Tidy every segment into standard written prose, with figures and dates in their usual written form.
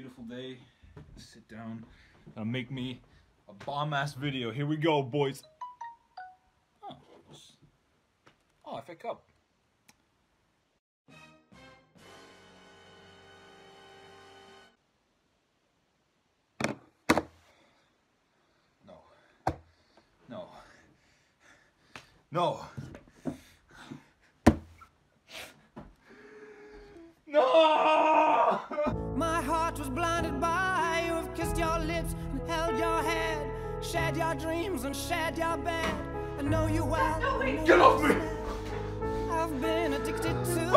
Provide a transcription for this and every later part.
beautiful day. Sit down and make me a bomb-ass video. Here we go, boys. Oh, FA Cup. No. No. No. No! My heart was blinded by you have kissed your lips and held your head, shared your dreams and shared your bed. I know you well. Get off me! I've been addicted to you.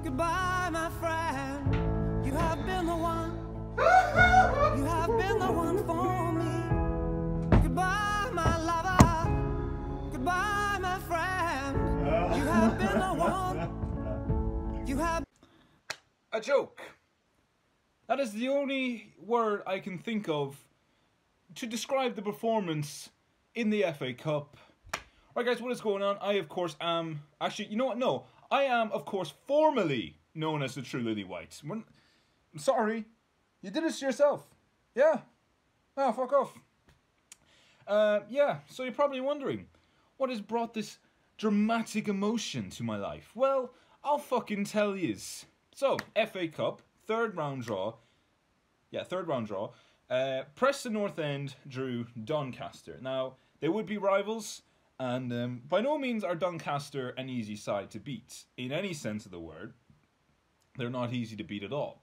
Goodbye, my friend. You have been the one. You have been the one for me. Goodbye, my lover. Goodbye, my friend. You have been the one. You have. A joke. That is the only word I can think of to describe the performance in the FA Cup. Right, guys, what is going on? I, of course, am... Actually, you know what? No. I am, of course, formally known as the True Lily White. I'm sorry. You did this to yourself. Yeah. Oh, fuck off. Yeah, so you're probably wondering, what has brought this dramatic emotion to my life? Well, I'll fucking tell yous. So, FA Cup, third round draw. Yeah, third round draw. Preston North End drew Doncaster. Now, they would be rivals, and by no means are Doncaster an easy side to beat. In any sense of the word, they're not easy to beat at all.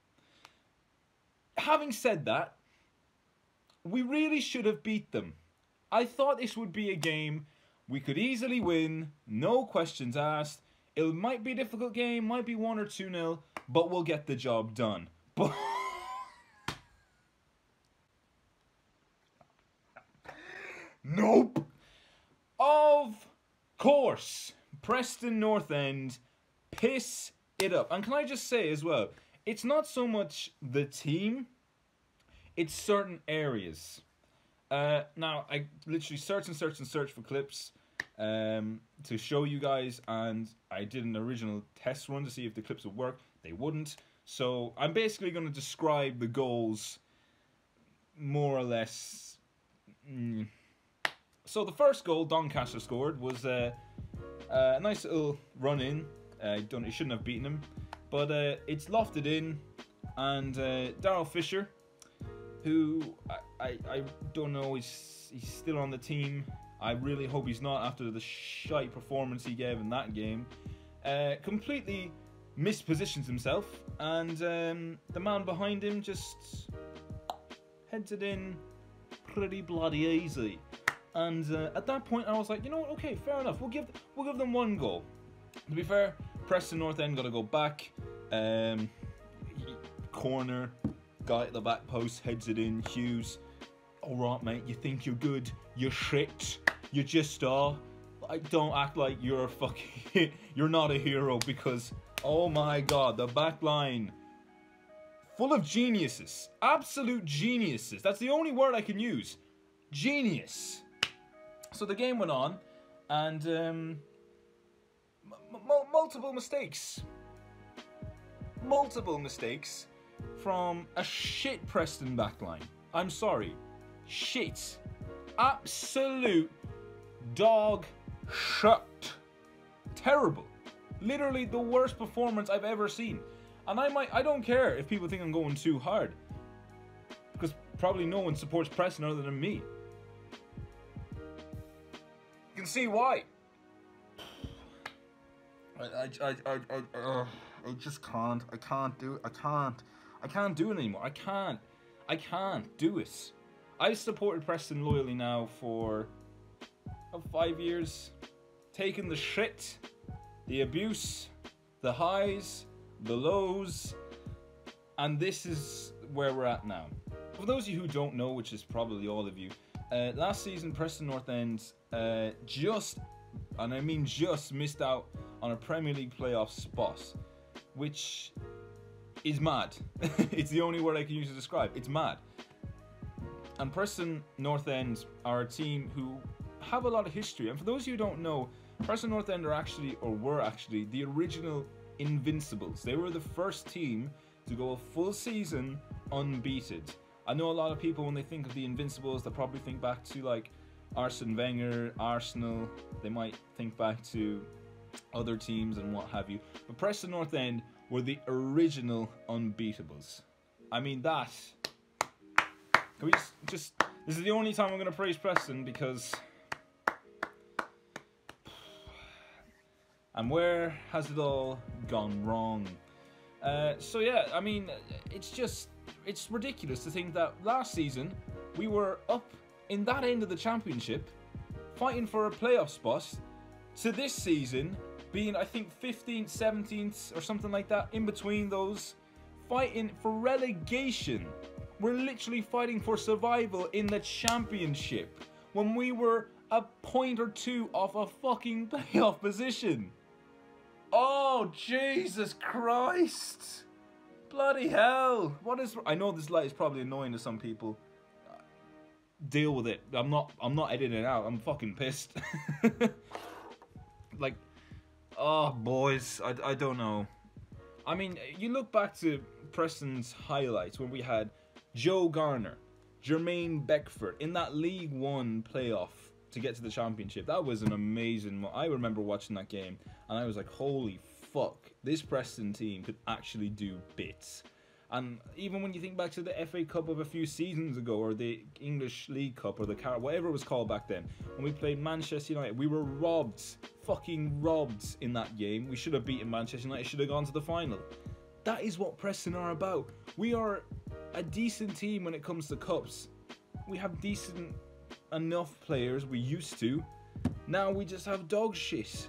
Having said that, we really should have beat them. I thought this would be a game we could easily win, no questions asked. It might be a difficult game, might be 1 or 2-0, but we'll get the job done. But nope. Of course, Preston North End piss it up. And can I just say as well, it's not so much the team, it's certain areas. Now, I literally search for clips to show you guys, and I did an original test run to see if the clips would work. They wouldn't. So I'm basically going to describe the goals more or less. So the first goal Doncaster scored was a nice little run in. It shouldn't have beaten him, but it's lofted in, and Daryl Fisher, who I don't know, he's still on the team. I really hope he's not after the shite performance he gave in that game. Completely mispositions himself, and the man behind him just heads it in pretty bloody easy. And at that point, I was like, you know what? Okay, fair enough. We'll give them one goal. To be fair, Preston North End got to go back. Corner, guy at the back post heads it in. Hughes, all right, mate. You think you're good? You're shit. You just are. Don't act like you're a fucking. You're not a hero, because oh my god, the back line full of geniuses, absolute geniuses. That's the only word I can use. Genius. So the game went on, and multiple mistakes from a shit Preston backline. I'm sorry, shit, absolute dog shit, terrible, literally the worst performance I've ever seen. And I don't care if people think I'm going too hard, because probably no one supports Preston other than me. You can see why. I just can't. I can't do it. I can't do it anymore. I can't do it. I've supported Preston loyally now for 5 years. Taken the shit, the abuse, the highs, the lows, and this is where we're at now. For those of you who don't know, which is probably all of you, last season Preston North End just, and I mean just, missed out on a Premier League playoff spot, which is mad. It's the only word I can use to describe. It's mad. And Preston North End are a team who have a lot of history. And for those of you who don't know, Preston North End are actually, or were actually, the original invincibles. They were the first team to go a full season unbeaten. I know a lot of people, when they think of the invincibles, they probably think back to like Arsene Wenger, Arsenal. They might think back to other teams and what have you. But Preston North End were the original unbeatables. I mean, that... Can we just... This is the only time I'm going to praise Preston, because... And where has it all gone wrong? So yeah, I mean, it's ridiculous to think that last season we were up in that end of the championship, fighting for a playoff spot, to this season being, I think, 15th, 17th or something like that, in between those, fighting for relegation. We're literally fighting for survival in the championship when we were a point or two off a fucking playoff position. Oh, Jesus Christ. Bloody hell. What is... I know this light is probably annoying to some people. Deal with it. I'm not editing it out. I'm fucking pissed. Like, oh, boys. I don't know. I mean, you look back to Preston's highlights when we had Joe Garner, Jermaine Beckford in that League One playoff to get to the championship. That was an amazing... I remember watching that game and I was like, holy fuck, this Preston team could actually do bits. And even when you think back to the FA Cup of a few seasons ago, or the English League Cup, or the whatever it was called back then, when we played Manchester United, we were robbed, fucking robbed in that game. We should have beaten Manchester United, should have gone to the final. That is what Preston are about. We are a decent team when it comes to cups. We have decent enough players, we used to. Now we just have dog shit.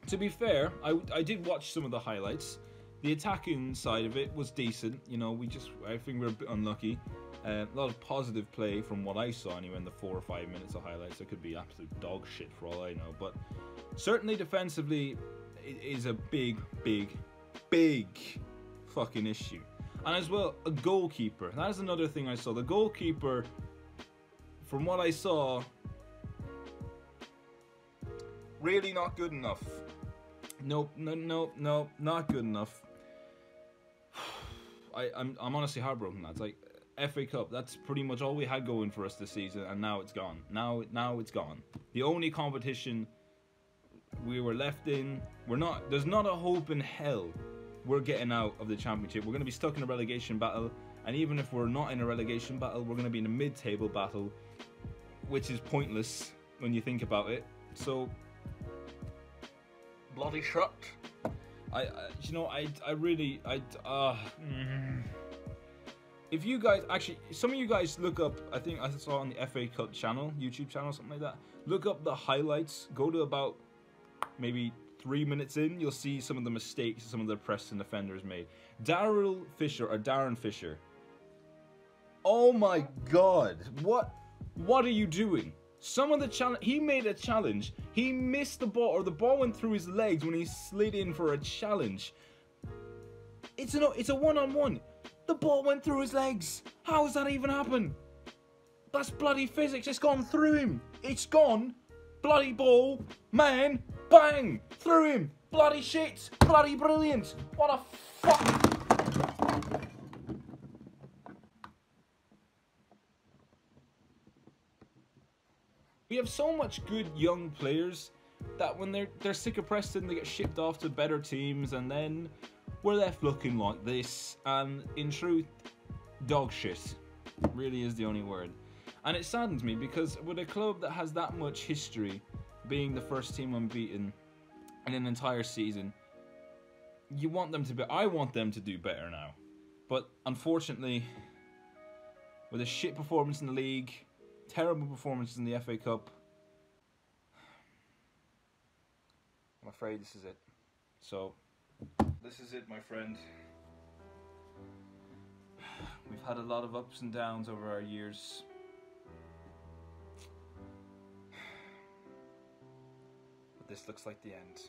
To be fair, I did watch some of the highlights. The attacking side of it was decent. You know, I think we're a bit unlucky. A lot of positive play from what I saw anyway in the 4 or 5 minutes of highlights. It could be absolute dog shit for all I know. But certainly defensively, it is a big fucking issue. And as well, a goalkeeper. That is another thing I saw. The goalkeeper, from what I saw, really not good enough. Nope, not good enough. I'm honestly heartbroken, lads. Like, FA Cup, that's pretty much all we had going for us this season, and now it's gone. Now it's gone. The only competition we were left in, there's not a hope in hell we're getting out of the championship. We're going to be stuck in a relegation battle, and even if we're not in a relegation battle, we're going to be in a mid-table battle, which is pointless when you think about it. So, bloody shut. If you guys, actually, some of you guys look up, I think I saw on the FA Cup channel, YouTube channel, something like that, look up the highlights, go to about maybe 3 minutes in, you'll see some of the mistakes some of the Preston defenders made. Darren Fisher. Oh my god, what are you doing? Some of the challenge, he made a challenge, he missed the ball, or the ball went through his legs when he slid in for a challenge. It's a one-on-one. The ball went through his legs. How has that even happened? That's bloody physics. It's gone through him. It's gone. Bloody ball. Man. Bang. Through him. Bloody shit. Bloody brilliant. What a fuck. We have so much good young players that when they're sick of Preston, they get shipped off to better teams, and then we're left looking like this. And in truth, dog shit really is the only word. And it saddens me, because with a club that has that much history, being the first team unbeaten in an entire season, I want them to do better now. But unfortunately, with a shit performance in the league, terrible performances in the FA Cup, I'm afraid this is it. So, this is it, my friend. We've had a lot of ups and downs over our years. But this looks like the end.